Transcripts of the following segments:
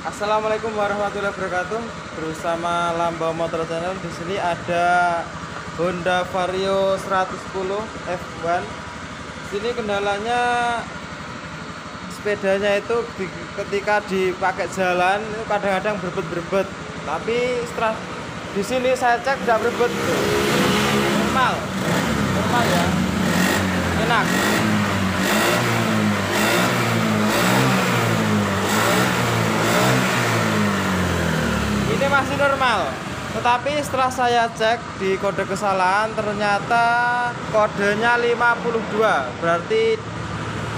Assalamualaikum warahmatullahi wabarakatuh. Bersama Lambau Motor Channel. Di sini ada Honda Vario 110 F1. Sini kendalanya sepedanya itu ketika dipakai jalan itu kadang-kadang berbet-berbet. Tapi setelah di sini saya cek tidak berbet. Normal. Normal ya. Enak. Ini masih normal, tetapi setelah saya cek di kode kesalahan ternyata kodenya 52, berarti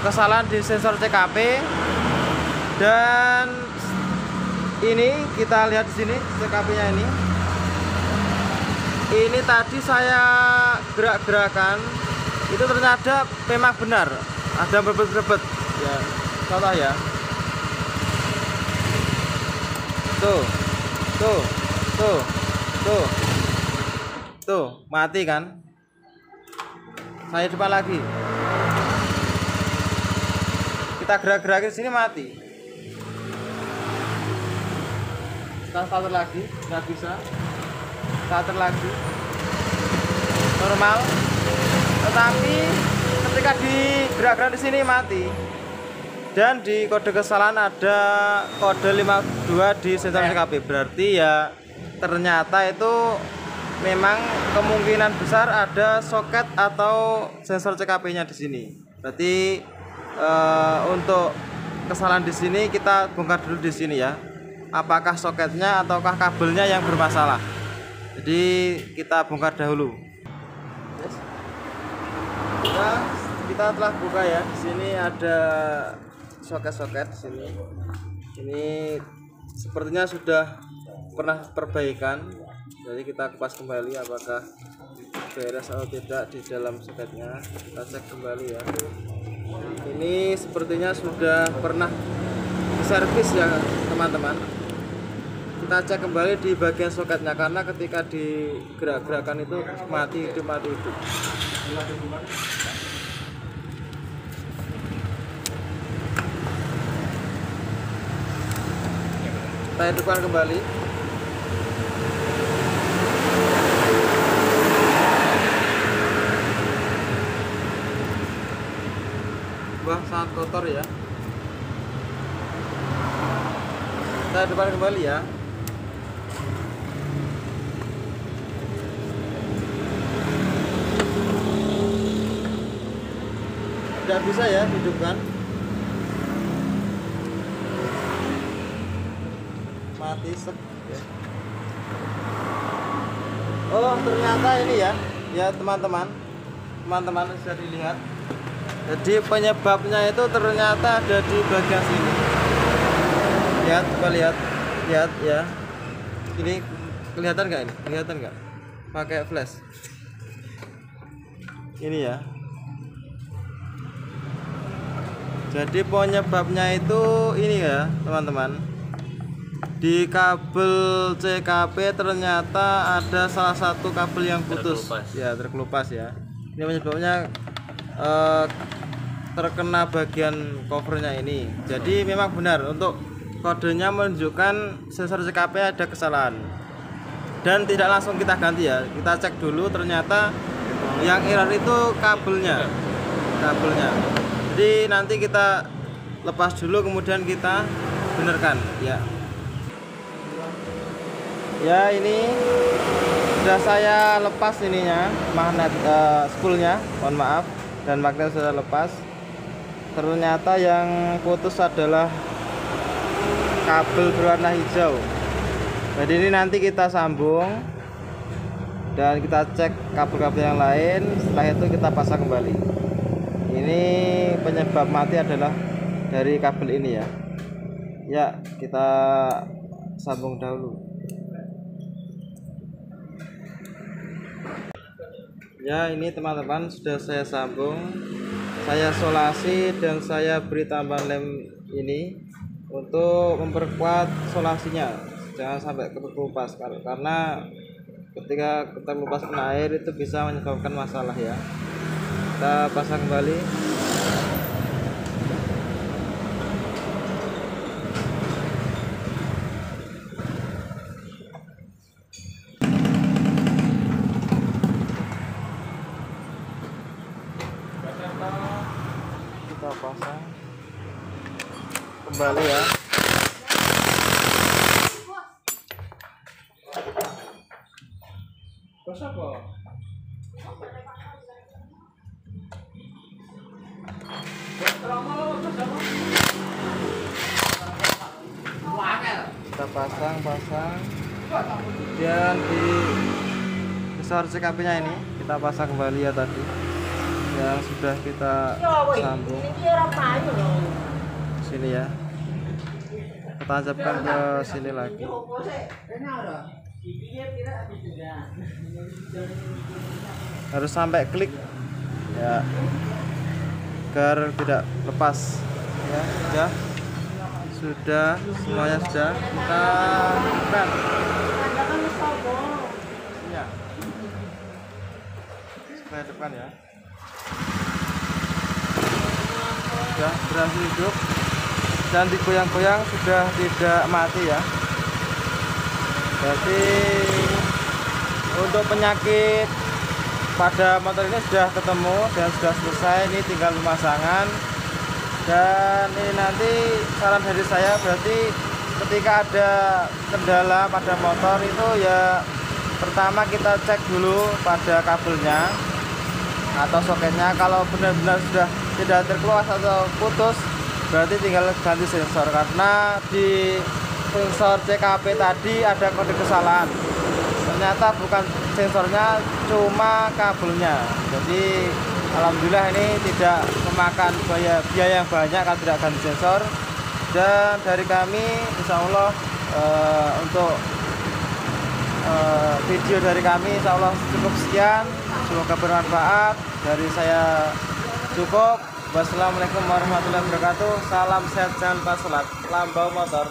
kesalahan di sensor CKP. Dan ini kita lihat di sini CKP-nya ini tadi saya gerak-gerakan itu ternyata memang benar ada berbet-berbet ya, contoh ya, tuh mati kan. Saya depan lagi, kita gerak-gerakin sini mati. Kita starter lagi, nggak bisa. Starter lagi, normal. Tetapi ketika digerak-gerak di sini mati. Dan di kode kesalahan ada kode 52 di sensor CKP, berarti ya ternyata itu memang kemungkinan besar ada soket atau sensor CKP-nya di sini. Berarti untuk kesalahan di sini kita bongkar dulu di sini ya. Apakah soketnya ataukah kabelnya yang bermasalah? Jadi kita bongkar dahulu. Kita telah buka ya. Di sini ada soket-soket sini. Ini sepertinya sudah pernah perbaikan. Jadi kita kupas kembali apakah beres atau tidak di dalam soketnya. Kita cek kembali ya. Ini sepertinya sudah pernah diservis ya teman-teman. Kita cek kembali di bagian soketnya karena ketika digerak-gerakan itu mati hidup. Saya hidupkan kembali. Wah, sangat kotor ya. Saya hidupkan kembali ya. Tidak bisa ya hidupkan. Mati sek ya. Oh ternyata ini ya teman-teman bisa dilihat. Jadi penyebabnya itu ternyata ada di bagian sini. Coba lihat ya. Ini kelihatan nggak ini? Kelihatan nggak? Pakai flash. Ini ya. Jadi penyebabnya itu ini ya teman-teman. Di kabel CKP ternyata ada salah satu kabel yang putus, terkelupas ya. Ini penyebabnya terkena bagian covernya ini. Jadi memang benar untuk kodenya menunjukkan sensor CKP ada kesalahan. Dan tidak langsung kita ganti ya. Kita cek dulu ternyata yang error itu kabelnya. Jadi nanti kita lepas dulu kemudian kita benarkan ya. Ya ini sudah saya lepas ininya, magnet spoolnya, mohon maaf, dan magnet sudah lepas. Ternyata yang putus adalah kabel berwarna hijau. Jadi ini nanti kita sambung dan kita cek kabel-kabel yang lain. Setelah itu kita pasang kembali. Ini penyebab mati adalah dari kabel ini ya. Ya kita sambung dahulu. Ya ini teman-teman sudah saya sambung, saya solasi dan saya beri tambahan lem ini untuk memperkuat solasinya, jangan sampai kelupas karena ketika terkelupas kena air itu bisa menyebabkan masalah ya. Kita pasang kembali. kembali ya. Kita pasang kemudian di sensor CKP nya ini kita pasang kembali ya tadi yang sudah kita sambung sini ya, kita tancapkan ke sini lagi. Harus sampai klik ya agar tidak lepas ya. Sudah semuanya sudah kita bukan ya supaya depan ya sudah berhasil hidup dan digoyang-goyang sudah tidak mati ya. Jadi untuk penyakit pada motor ini sudah ketemu dan sudah selesai, ini tinggal pemasangan. Dan ini nanti saran dari saya, berarti ketika ada kendala pada motor itu ya pertama kita cek dulu pada kabelnya atau soketnya. Kalau benar-benar sudah tidak terkeluar atau putus, berarti tinggal ganti sensor, karena di sensor CKP tadi ada kode kesalahan. Ternyata bukan sensornya, cuma kabelnya. Jadi alhamdulillah ini tidak memakan biaya yang banyak kalau tidak ganti sensor. Dan dari kami insya Allah untuk video dari kami insya Allah cukup sekian. Semoga bermanfaat. Dari saya cukup. Wassalamualaikum warahmatullahi wabarakatuh. Salam sehat, jangan lupa sholat. Lambau motor.